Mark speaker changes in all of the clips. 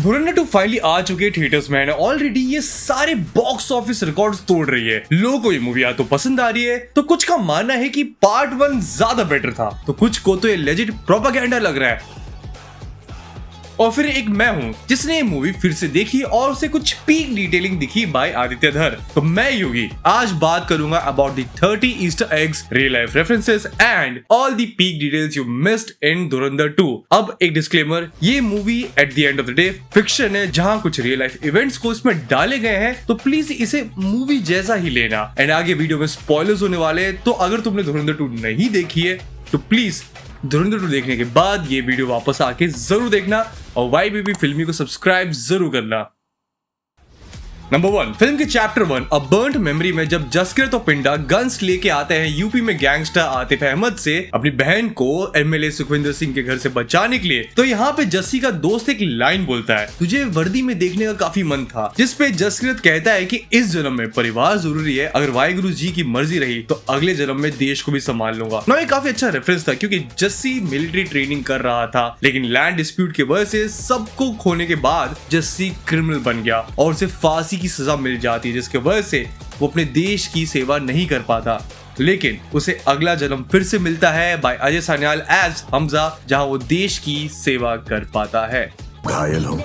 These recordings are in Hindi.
Speaker 1: धुरंधर 2 फाइनली आ चुके थिएटर्स में। ऑलरेडी ये सारे बॉक्स ऑफिस रिकॉर्ड्स तोड़ रही है। लोगों को ये मूवी या तो पसंद आ रही है, तो कुछ का मानना है कि पार्ट 1 ज्यादा बेटर था, तो कुछ को तो ये लेजिट प्रोपेगेंडा लग रहा है। और फिर एक मैं हूं जिसने ये मूवी फिर से देखी और उसे कुछ पीक डिटेलिंग दिखी बाय आदित्य धर। तो मैं योगी आज बात करूंगा about the 30 Easter eggs, real life references and all the peak details you missed in धुरंधर 2। अब एक डिस्क्लेमर, ये movie at the end of the day fiction है, जहां कुछ रियल लाइफ इवेंट्स को इसमें डाले गए हैं, तो प्लीज इसे मूवी जैसा ही लेना। एंड आगे वीडियो में स्पॉयलर्स होने वाले हैं, तो अगर तुमने धुरंधर 2 नहीं देखी है तो प्लीज धुरंधर 2 देखने के बाद ये वीडियो वापस आके जरूर देखना और YBB फिल्मी को सब्सक्राइब जरूर करना। नंबर 1, फिल्म के चैप्टर 1 अ बर्न्ड मेमोरी में जब जसकीरत और पिंडा गन्स लेके आते हैं यूपी में गैंगस्टर आतिफ अहमद से अपनी बहन को MLA सुखविंदर सिंह के घर से बचाने के लिए, तो यहाँ पे जस्सी का दोस्त एक लाइन बोलता है, तुझे वर्दी में देखने का काफी मन था, जिसपे जसकीरत कहता है कि इस जन्म में परिवार जरूरी है, अगर वाहिगुरु जी की मर्जी रही तो अगले जन्म में देश को भी संभाल लूंगा। ना ये काफी अच्छा रेफरेंस था, क्योंकि जस्सी मिलिट्री ट्रेनिंग कर रहा था, लेकिन लैंड डिस्प्यूट की वजह से सबको खोने के बाद जस्सी क्रिमिनल बन गया और उसे फांसी की सजा मिल जाती है, जिसके वजह से वो अपने देश की सेवा नहीं कर पाता। लेकिन उसे अगला जन्म फिर से मिलता है बाय अजय सान्याल एज हमजा, जहां वो देश की सेवा कर पाता है।
Speaker 2: घायल हो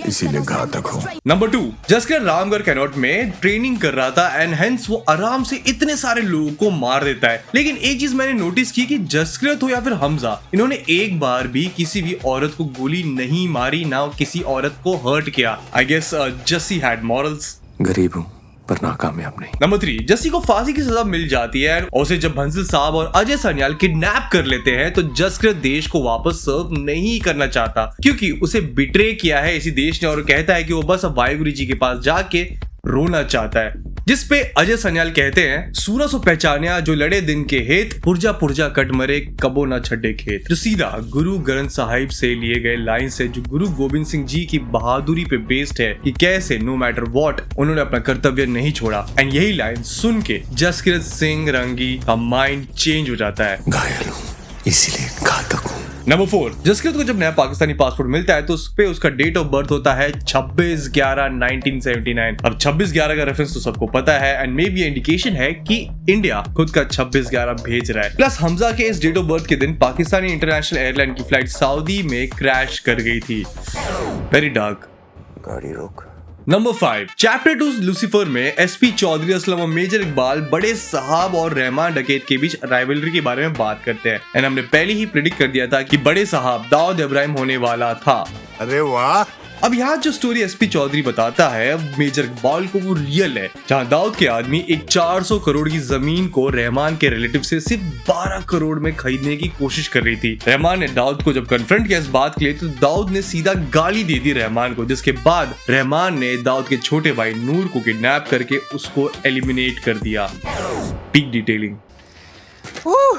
Speaker 2: इसीलिए घातक हो।
Speaker 1: नंबर 2, जसकर रामगढ़ कैनॉट में ट्रेनिंग कर रहा था एंड हेंस वो आराम से इतने सारे लोगों को मार देता है। लेकिन एक चीज मैंने नोटिस की कि जसकीरत हो या फिर हमजा, इन्होंने एक बार भी किसी भी औरत को गोली नहीं मारी, ना किसी औरत को हर्ट किया। I guess Jassi had morals.
Speaker 2: गरीब हूँ पर नाकामयाब नहीं।
Speaker 1: नंबर 3, जस्सी को फांसी की सजा मिल जाती है और उसे जब बंसल साहब और अजय सान्याल किडनैप कर लेते हैं, तो जसकीरत देश को वापस सर्व नहीं करना चाहता, क्योंकि उसे बिट्रे किया है इसी देश ने, और कहता है कि वो बस अब वाहिगुरु जी के पास जाके रोना चाहता है। जिसपे अजय सान्याल कहते हैं, सूरा सो पहचानिया जो लड़े दिन के हेत, पुरजा पुरजा कट मरे कबो ना छड्डे खेत। जो सीधा गुरु ग्रंथ साहिब से लिए गए लाइन से, जो गुरु गोविंद सिंह जी की बहादुरी पे बेस्ड है कि कैसे नो मैटर व्हाट उन्होंने अपना कर्तव्य नहीं छोड़ा। एंड यही लाइन सुन के जसकीरत सिंह रंगी का माइंड चेंज हो जाता है।
Speaker 2: घायल हूँ इसीलिए घातक हूँ।
Speaker 1: नंबर 4, जसकीरत को जब नया पाकिस्तानी पासपोर्ट मिलता है तो उस पे उसका डेट ऑफ बर्थ होता है 26/11/1979। अब 26/11 का रेफरेंस तो सबको पता है एंड मे बी इंडिकेशन है कि इंडिया खुद का 26/11 भेज रहा है। प्लस हमजा के इस डेट ऑफ बर्थ के दिन पाकिस्तानी इंटरनेशनल एयरलाइन की फ्लाइट सऊदी में क्रैश कर गई थी। Very dark.
Speaker 2: गाड़ी रोक।
Speaker 1: नंबर 5, चैप्टर 2 लूसीफर में SP चौधरी असलम और मेजर इकबाल बड़े साहब और रहमान डकैत के बीच राइवलरी के बारे में बात करते हैं। एंड हमने पहले ही प्रेडिक्ट कर दिया था कि बड़े साहब दाऊद इब्राहिम होने वाला था।
Speaker 2: अरे वाह।
Speaker 1: अब यहाँ जो स्टोरी SP चौधरी बताता है मेजर इकबाल को, वो रियल है, जहाँ दाऊद के आदमी एक 400 करोड़ की जमीन को रहमान के रिलेटिव से सिर्फ 12 करोड़ में खरीदने की कोशिश कर रही थी। रहमान ने दाऊद को जब कन्फ्रंट किया इस बात के लिए, तो दाऊद ने सीधा गाली दे दी रहमान को, जिसके बाद रहमान ने दाऊद के छोटे भाई नूर को किडनैप करके उसको एलिमिनेट कर दिया। Peak detailing.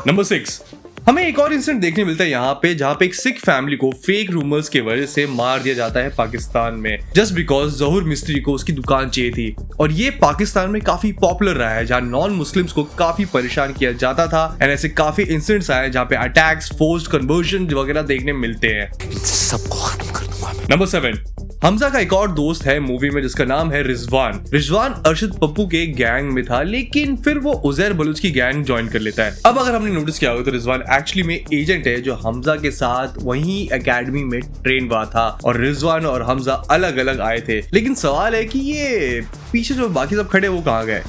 Speaker 1: नंबर 6, हमें एक और इंसिडेंट देखने मिलता है यहाँ पे, जहाँ पे एक सिख फैमिली को फेक रूमर्स के वजह से मार दिया जाता है पाकिस्तान में, जस्ट बिकॉज जहूर मिस्त्री को उसकी दुकान चाहिए थी। और ये पाकिस्तान में काफी पॉपुलर रहा है, जहाँ नॉन मुस्लिम्स को काफी परेशान किया जाता था। एंड ऐसे काफी इंसिडेंट्स आए जहाँ पे अटैक्स, फोर्स्ड कन्वर्जन वगैरह देखने मिलते हैं।
Speaker 2: सबको खत्म कर दूंगा।
Speaker 1: नंबर 7, हमजा का एक और दोस्त है मूवी में जिसका नाम है रिजवान। रिजवान अरशद पप्पू के गैंग में था, लेकिन फिर वो उजैर बलूच की गैंग ज्वाइन कर लेता है। अब अगर हमने नोटिस किया होगा तो रिजवान एक्चुअली में एजेंट है, जो हमजा के साथ वहीं एकेडमी में ट्रेन हुआ था, और रिजवान और हमजा अलग अलग आए थे। लेकिन सवाल है कि ये पीछे जो बाकी सब खड़े वो कहाँ गए?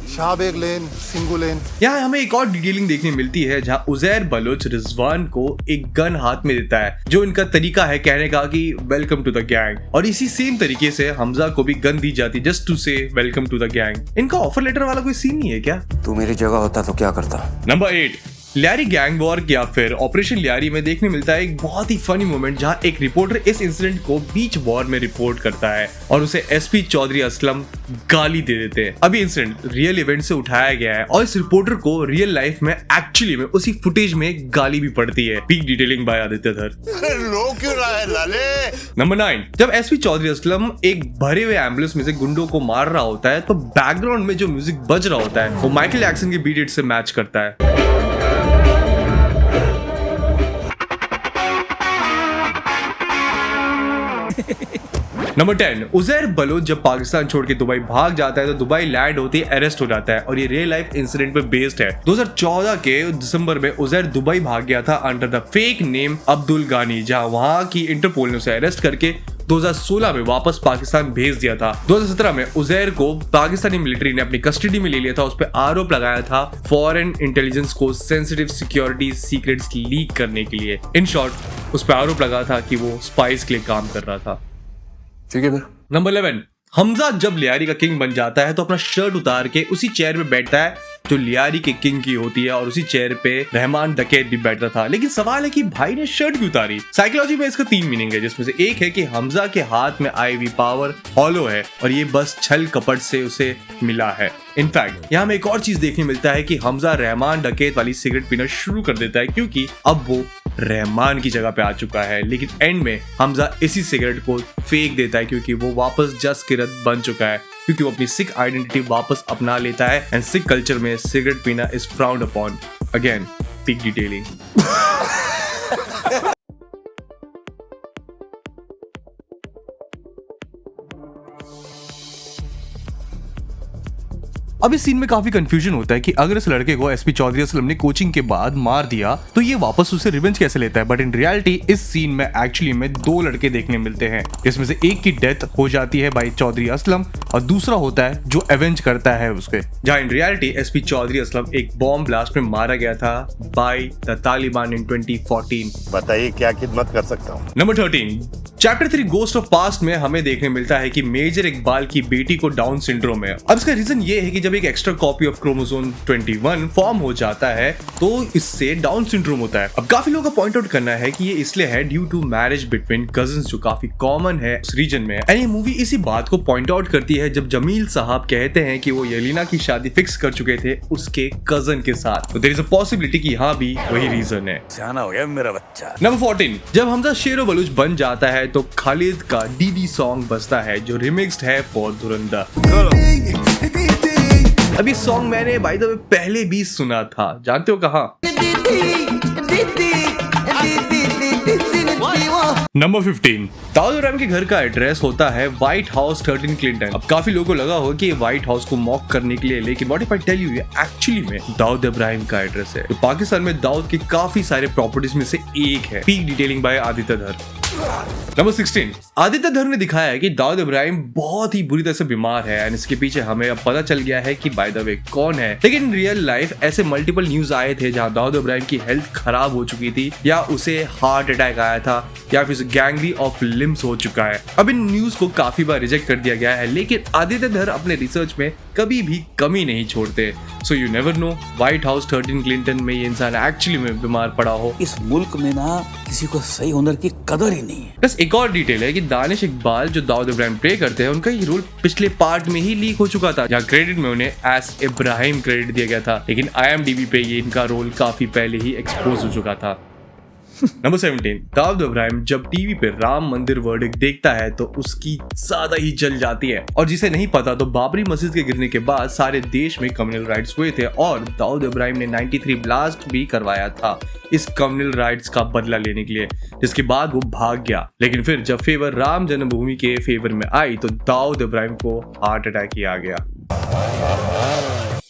Speaker 3: शाहबेग लेन, सिंगू लेन।
Speaker 1: यहाँ हमें एक और डिटेलिंग देखने मिलती है, जहाँ उजैर बलोच रिजवान को एक गन हाथ में देता है, जो इनका तरीका है कहने का कि वेलकम टू द गैंग। और इसी सेम तरीके से हमजा को भी गन दी जाती जस्ट टू से वेलकम टू द गैंग। इनका ऑफर लेटर वाला कोई सीन नहीं है क्या?
Speaker 2: तू मेरी जगह होता तो क्या करता?
Speaker 1: नंबर 8, लियारी गैंग वॉर या फिर ऑपरेशन लियारी में देखने मिलता है एक बहुत ही फनी मोमेंट, जहां एक रिपोर्टर इस इंसिडेंट को बीच वॉर में रिपोर्ट करता है और उसे SP चौधरी असलम गाली दे देते हैं। अभी इंसिडेंट रियल इवेंट से उठाया गया है और इस रिपोर्टर को रियल लाइफ में एक्चुअली में उसी फुटेज में गाली भी पड़ती है। पीक डिटेलिंग बाय आदित्य धर।
Speaker 3: लो क्यों रहा है लाले?
Speaker 1: नंबर 9, जब SP चौधरी असलम एक भरे हुए एम्बुलेंस में से गुंडों को मार रहा होता है, तो बैकग्राउंड में जो म्यूजिक बज रहा होता है वो माइकल जैक्सन के बीट इट से मैच करता है। नंबर 10, उजैर बलोच जब पाकिस्तान छोड़ के दुबई भाग जाता है तो दुबई लैंड होते ही अरेस्ट हो जाता है और ये रियल लाइफ इंसिडेंट पे बेस्ड है। 2014 के दिसंबर में उजैर दुबई भाग गया था under the fake name Abdul गानी, जहां वहां की इंटरपोल ने उसे अरेस्ट करके 2016 में वापस पाकिस्तान भेज दिया था। 2017 में उजैर को पाकिस्तानी मिलिट्री ने अपनी कस्टडी में ले लिया था। उस पर आरोप लगाया था फॉरेन इंटेलिजेंस को सेंसिटिव सिक्योरिटी सीक्रेट्स लीक करने के लिए। इन शॉर्ट उस पर आरोप लगा था कि वो स्पाइस के लिए काम कर रहा था।
Speaker 2: ठीक है फिर।
Speaker 1: नंबर 11, हमजा जब लियारी का किंग बन जाता है तो अपना शर्ट उतार के उसी चेयर में बैठता है जो लियारी के किंग की होती है और उसी चेयर पे रहमान डकैत भी बैठता था। लेकिन सवाल है कि भाई ने शर्ट क्यों उतारी? साइकोलॉजी में इसका 3 मीनिंग है, जिसमें से एक है कि हमजा के हाथ में आई हुई पावर हॉलो है और ये बस छल कपट से उसे मिला है। इनफैक्ट यहाँ हमें एक और चीज देखने मिलता है कि हमजा रहमान डकैत वाली सिगरेट पीना शुरू कर देता है क्योंकि अब वो रहमान की जगह पे आ चुका है। लेकिन एंड में हमजा इसी सिगरेट को फेंक देता है क्योंकि वो वापस जस किरत बन चुका है, क्योंकि वो अपनी सिख आइडेंटिटी वापस अपना लेता है एंड सिख कल्चर में सिगरेट पीना is frowned upon. Again peak detailing. अब इस सीन में काफी कंफ्यूजन होता है कि अगर इस लड़के को एसपी चौधरी असलम ने कोचिंग के बाद मार दिया तो ये वापस उसे रिवेंज कैसे लेता है। बट इन रियलिटी इस सीन में एक्चुअली में 2 लड़के देखने मिलते हैं, जिसमें से एक की डेथ हो जाती है बाय चौधरी असलम और दूसरा होता है जो एवेंज करता है उसके। जहाँ in reality SP Chaudhary Aslam एक बॉम्ब ब्लास्ट में मारा गया था बाय द तालिबान इन 2014।
Speaker 3: बताइए क्या खिदमत कर सकता हूँ।
Speaker 1: Number 13, chapter 3 ghost of past में हमें देखने मिलता है कि मेजर इकबाल की बेटी को डाउन सिंड्रोम है। अब इसका रीजन ये है कि जब एक extra copy of chromosome 21 form हो जाता है तो इससे डाउन सिंड्रोम होता है। अब काफी लोगों का पॉइंट आउट करना है कि ये इसलिए है due to marriage between cousins, जो काफी कॉमन है उस रीजन में। एंड ये मूवी इसी बात को पॉइंट आउट करती है जब जमील साहब कहते हैं कि वो यलीना की शादी फिक्स कर चुके थे उसके कजन के साथ। तो देयर इज अ पॉसिबिलिटी कि यहाँ भी वही रीजन है।
Speaker 2: सियाना हो गया मेरा बच्चा।
Speaker 1: नंबर 14, जब हमजा शेरो बलूच बन जाता है तो खालिद का डीडी सॉन्ग बजता है जो रिमिक्स्ड है फॉर धुरंधर। अब ये सॉन्ग मैंने बाय द वे पहले भी सुना था, जानते हो कहाँ? नंबर 15, दाऊद इब्राहिम के घर का एड्रेस होता है व्हाइट हाउस 13 क्लिंटन। अब काफी लोगों को लगा हो कि ये व्हाइट हाउस को मॉक करने के लिए, लेकिन what if I tell you ये एक्चुअली में दाऊद इब्राहिम का एड्रेस है। तो पाकिस्तान में दाऊद के काफी सारे प्रॉपर्टीज में से एक है। पीक डिटेलिंग बाय आदित्य धर। नंबर 16, आदित्य धर ने दिखाया है कि दाऊद इब्राहिम बहुत ही बुरी तरह से बीमार है एंड इसके पीछे हमें अब पता चल गया है कि बाय द वे कौन है। लेकिन रियल लाइफ ऐसे मल्टीपल न्यूज आए थे जहां दाऊद इब्राहिम की हेल्थ खराब हो चुकी थी, या उसे हार्ट अटैक आया था, या फिर गैंग्री ऑफ लिम्स हो चुका है। अब इन न्यूज को काफी बार रिजेक्ट कर दिया गया है, लेकिन आदित्य धर अपने रिसर्च में कभी भी कमी नहीं छोड़ते। So you never know, white house 13 Clinton में ये इंसान एक्चुअली में बीमार पड़ा हो।
Speaker 4: इस मुल्क में ना किसी को सही हुनर की कदर ही नहीं है।
Speaker 1: बस एक और डिटेल है कि दानिश इकबाल जो दाऊद इब्राहिम प्ले करते हैं उनका ये रोल पिछले पार्ट में ही लीक हो चुका था, जहाँ क्रेडिट में उन्हें एस इब्राहिम क्रेडिट दिया गया था, लेकिन IMDb पे ये इनका रोल काफी पहले ही एक्सपोज हो चुका था। नंबर 17, दाऊद इब्राहिम जब टीवी पे राम मंदिर वर्डिक्ट देखता है तो उसकी ज्यादा ही जल जाती है। और जिसे नहीं पता तो बाबरी मस्जिद के गिरने के बाद सारे देश में कम्युनल राइट्स हुए थे और दाऊद इब्राहिम ने 93 ब्लास्ट भी करवाया था इस कम्युनल राइट्स का बदला लेने के लिए, जिसके बाद वो भाग गया। लेकिन फिर जब फेवर राम जन्मभूमि के फेवर में आई तो दाऊद इब्राहिम को हार्ट अटैक ही आ गया।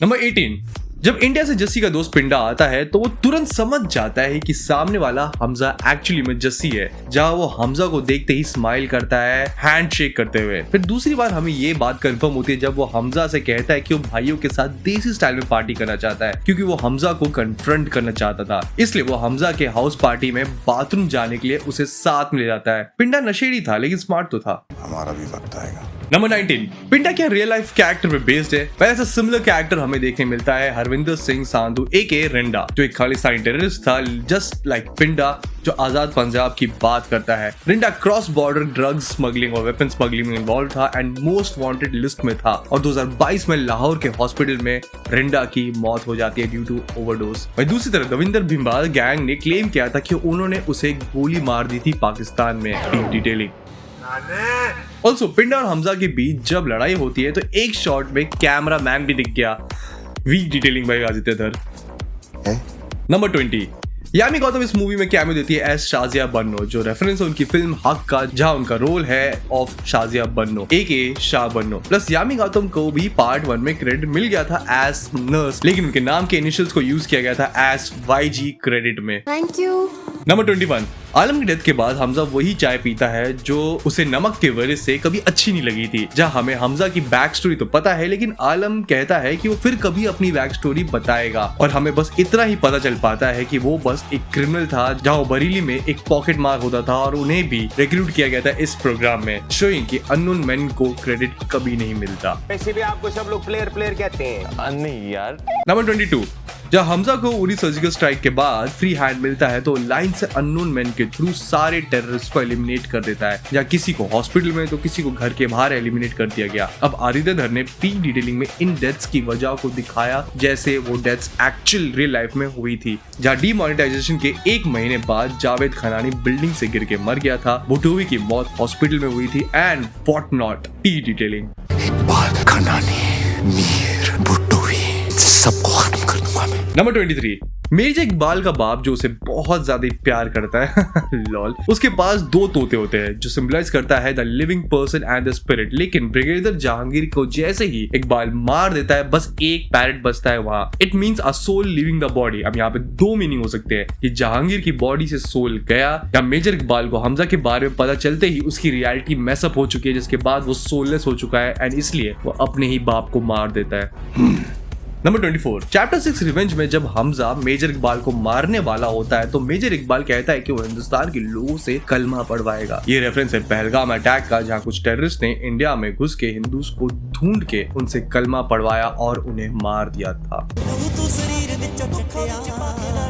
Speaker 1: नंबर 18, जब इंडिया से जस्सी का दोस्त पिंडा आता है तो वो तुरंत समझ जाता है कि सामने वाला हमजा एक्चुअली में जस्सी है, जहां वो हमजा को देखते ही स्माइल करता है हैंडशेक करते हुए। फिर दूसरी बार हमें ये बात कंफर्म होती है जब वो हमजा से कहता है कि वो भाइयों के साथ देसी स्टाइल में पार्टी करना चाहता है, क्योंकि वो हमजा को कन्फ्रंट करना चाहता था। इसलिए वो हमजा के हाउस पार्टी में बाथरूम जाने के लिए उसे साथ में ले जाता है। पिंडा नशेड़ी था लेकिन स्मार्ट तो था।
Speaker 2: हमारा भी वक्त आएगा।
Speaker 1: नंबर 19, पिंडा क्या रियल लाइफ कैरेक्टर पे बेस्ड है? पहले ऐसा सिमिलर कैरेक्टर हमें देखने मिलता है हरविंदर सिंह सांधू एके रिंडा, जो एक खालिस्तानी टेररिस्ट था जस्ट लाइक पिंडा, जो आजाद पंजाब की बात करता है। Rinda cross border drugs smuggling और वेपन स्मगलिंग में इन्वॉल्व था एंड मोस्ट वांटेड लिस्ट में था। और 2022 में लाहौर के हॉस्पिटल में रिंडा की मौत हो जाती है ड्यू टू ओवरडोज। वहीं दूसरी तरफ दविंदर भिंबाल गैंग ने क्लेम किया था कि उन्होंने उसे गोली मार दी थी पाकिस्तान में। डिटेलिंग ऑल्सो पिंडा और हमजा के बीच जब लड़ाई होती है तो एक शॉट में कैमरा मैन भी दिख गया। वीक डिटेलिंग बाय आदित्य धर। नंबर 20, यामी गौतम इस मूवी में कैमियो देती है एज शाजिया बन्नो, जो रेफरेंस है उनकी फिल्म हक का, जहां उनका रोल है of Shazia Banno aka Shah Banno. Plus Yami Gautam को भी पार्ट 1 में क्रेडिट मिल गया था एज नर्स, लेकिन उनके नाम के इनिशियल्स को यूज किया गया था एज YG क्रेडिट में।
Speaker 5: Thank you.
Speaker 1: नंबर 21, आलम की डेथ के बाद हमजा वही चाय पीता है जो उसे नमक के वजह से कभी अच्छी नहीं लगी थी। जहां हमें हमजा की बैक स्टोरी तो पता है, लेकिन आलम कहता है कि वो फिर कभी अपनी बैक स्टोरी बताएगा, और हमें बस इतना ही पता चल पाता है कि वो बस एक क्रिमिनल था, जहां वो बरेली में एक पॉकेट मार होता था और उन्हें भी रिक्रूट किया गया था इस प्रोग्राम में, शोइंग कि अननोन मैन को क्रेडिट कभी नहीं मिलता।
Speaker 6: वैसे भी आपको सब लोग प्लेयर कहते हैं। नहीं यार।
Speaker 1: नंबर 22, जब हमजा को उरी सर्जिकल स्ट्राइक के बाद फ्री हैंड मिलता है तो लाइन से अननोन मैन के थ्रू सारे टेररिस्ट को एलिमिनेट कर देता है, या किसी को हॉस्पिटल में तो किसी को घर के बाहर एलिमिनेट कर दिया गया। अब आदित्य धर ने पीक डिटेलिंग में इन डेथ्स की वजह को दिखाया जैसे वो डेथ्स एक्चुअल रियल लाइफ में हुई थी। जहाँ डीमोनेटाइजेशन के 1 महीने बाद जावेद खनानी बिल्डिंग से गिर के मर गया था, बुटोवी की मौत हॉस्पिटल में हुई थी, and what not. Peak detailing
Speaker 2: सबको खत्म कर दूंगा मैं।
Speaker 1: नंबर 23, मिर्जा इकबाल का बाप जो उसे बहुत ज्यादा प्यार करता है लॉल, उसके पास 2 तोते होते हैं जो सिंबलाइज करता है the living person and the spirit. लेकिन ब्रिगेडियर जहांगीर को जैसे ही इकबाल मार देता है, बस एक पैरेट बचता है वहां। It means a soul living the body. अब यहाँ पे 2 मीनिंग हो सकते हैं कि जहांगीर की बॉडी से सोल गया, या मेजर इकबाल को हमजा के बारे में पता चलते ही उसकी रियलिटी मैसअप हो चुकी है, जिसके बाद वो सोललेस हो चुका है एंड इसलिए वो अपने ही बाप को मार देता है। नंबर 24, चैप्टर 6 रिवेंज में जब हमजा मेजर इकबाल को मारने वाला होता है तो मेजर इकबाल कहता है कि वो हिंदुस्तान के लोगों से कलमा पढ़वाएगा। ये रेफरेंस है पहलगाम अटैक का, जहाँ कुछ टेररिस्ट ने इंडिया में घुस के हिंदूस को ढूंढ के उनसे कलमा पढ़वाया और उन्हें मार दिया था।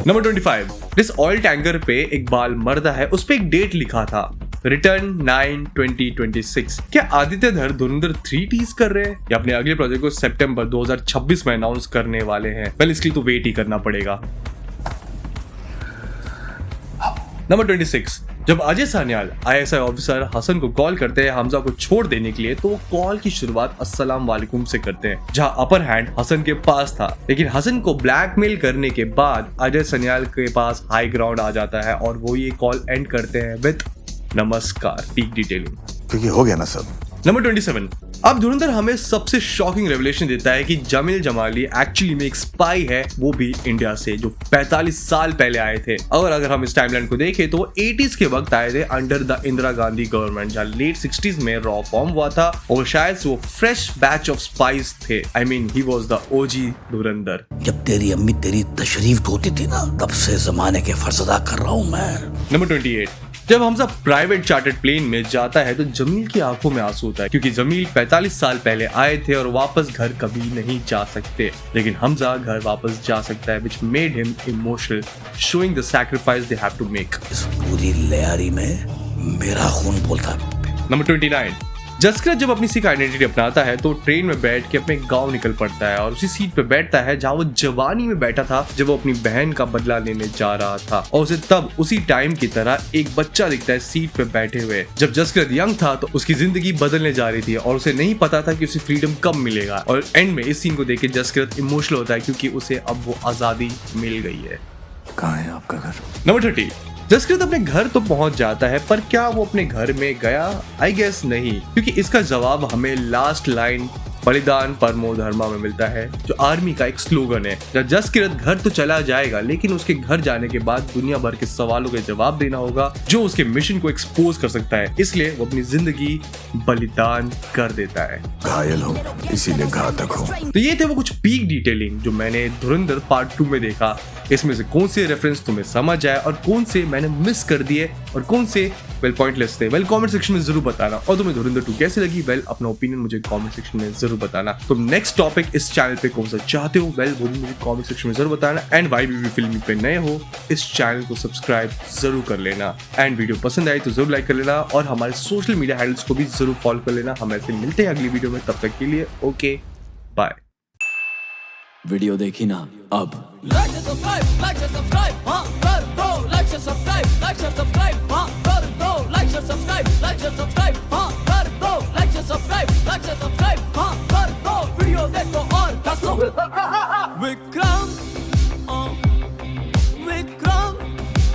Speaker 1: नंबर 25, जिस ऑयल टैंकर पे इकबाल मरदा है उस पे एक डेट लिखा था, रिटर्न 9/2026। क्या आदित्य धर धुरंधर 3 टीज कर रहे हैं या अपने अगले प्रोजेक्ट को सितंबर 2026 में अनाउंस करने वाले हैं? पहले इसके लिए तो वेट ही करना पड़ेगा। नंबर 26, जब अजय सान्याल ISI ऑफिसर हसन को कॉल करते हैं हमजा को छोड़ देने के लिए, तो वो कॉल की शुरुआत अस्सलाम वालेकुम से करते हैं, जहां अपर हैंड हसन के पास था। लेकिन हसन को ब्लैकमेल करने के बाद अजय सान्याल के पास हाई ग्राउंड आ जाता है और वो ये कॉल एंड करते हैं विद नमस्कार। पीक डिटेलिंग,
Speaker 3: क्योंकि हो गया ना सब।
Speaker 1: नंबर 27, अब धुरंधर हमें सबसे शॉकिंग रेवलेशन देता है कि जमील जमाली एक्चुअली में एक स्पाई है, वो भी इंडिया से, जो 45 साल पहले आए थे। और अगर हम इस टाइमलाइन को देखें तो वो 80s के वक्त आए थे under the Indira Gandhi government, जहाँ लेट 60s में रॉ फॉर्म हुआ था और शायद से वो फ्रेश बैच ऑफ स्पाइस थे। I mean he was the OG धुरंधर।
Speaker 4: जब तेरी अम्मी तेरी तशरीफ होती थी ना, तब से जमाने के फर्ज अदा कर रहा हूँ मैं।
Speaker 1: नंबर 28, जब हमजा प्राइवेट चार्टर्ड प्लेन में जाता है तो जमील की आंखों में आंसू होता है, क्योंकि जमील 45 साल पहले आए थे और वापस घर कभी नहीं जा सकते, लेकिन हमजा घर वापस जा सकता है, which made him emotional, showing the sacrifice they have to make.
Speaker 4: इस पूरी लयारी में मेरा खून बोलता है।
Speaker 1: नंबर 29, जसकरत जब अपनी सिख आइडेंटिटी अपनाता है तो ट्रेन में बैठ के अपने गांव निकल पड़ता है और उसी सीट पे बैठता है जहां वो जवानी में बैठा था जब वो अपनी बहन का बदला लेने जा रहा था, और उसे तब उसी टाइम की तरह एक बच्चा दिखता है सीट पे बैठे हुए। जब जसकरत यंग था तो उसकी जिंदगी बदलने जा रही थी और उसे नहीं पता था कि उसे फ्रीडम कब मिलेगा, और एंड में इस सीन को देख के जसकरत इमोशनल होता है क्योंकि उसे अब वो आजादी मिल गई है।
Speaker 2: कहाँ है आपका घर?
Speaker 1: नंबर 30, जसकरत अपने घर तो पहुंच जाता है, पर क्या वो अपने घर में गया? आई गेस नहीं, क्योंकि इसका जवाब हमें लास्ट लाइन बलिदान परमो धर्मा में मिलता है, जो आर्मी का एक स्लोगन है। जब जसकरत घर तो चला जाएगा, लेकिन उसके घर जाने के बाद दुनिया भर के सवालों के जवाब देना होगा जो उसके मिशन को एक्सपोज कर सकता है, इसलिए वो अपनी जिंदगी बलिदान कर देता है।
Speaker 2: घायल हो इसीलिए घातक हो।
Speaker 1: तो ये थे वो कुछ पीक डिटेलिंग जो मैंने धुरंधर पार्ट 2 में देखा। इसमें से कौन से रेफरेंस तुम्हें समझ आए और कौन से मैंने मिस कर दिए और कौन से वेल पॉइंटलेस थे, वेल कमेंट सेक्शन में जरूर बताना। और तुम्हें धुरंधर 2 कैसे लगी, वेल अपना ओपिनियन मुझे कमेंट सेक्शन में जरूर बताना। तुम नेक्स्ट टॉपिक इस चैनल पे कौन सा चाहते हो, वेल वो भी मुझे कमेंट सेक्शन में जरूर बताना। एंड YBB फिल्मी पे नए हो इस चैनल को सब्सक्राइब जरूर कर लेना, एंड वीडियो पसंद आई तो जरूर लाइक कर लेना और हमारे सोशल मीडिया हैंडल्स को भी जरूर फॉलो कर लेना। हम ऐसे मिलते हैं अगली वीडियो में, तब तक के लिए ओके बाय।
Speaker 7: वीडियो देखी ना अब
Speaker 8: like to subscribe, like to subscribe, huh? Like to subscribe, like to subscribe.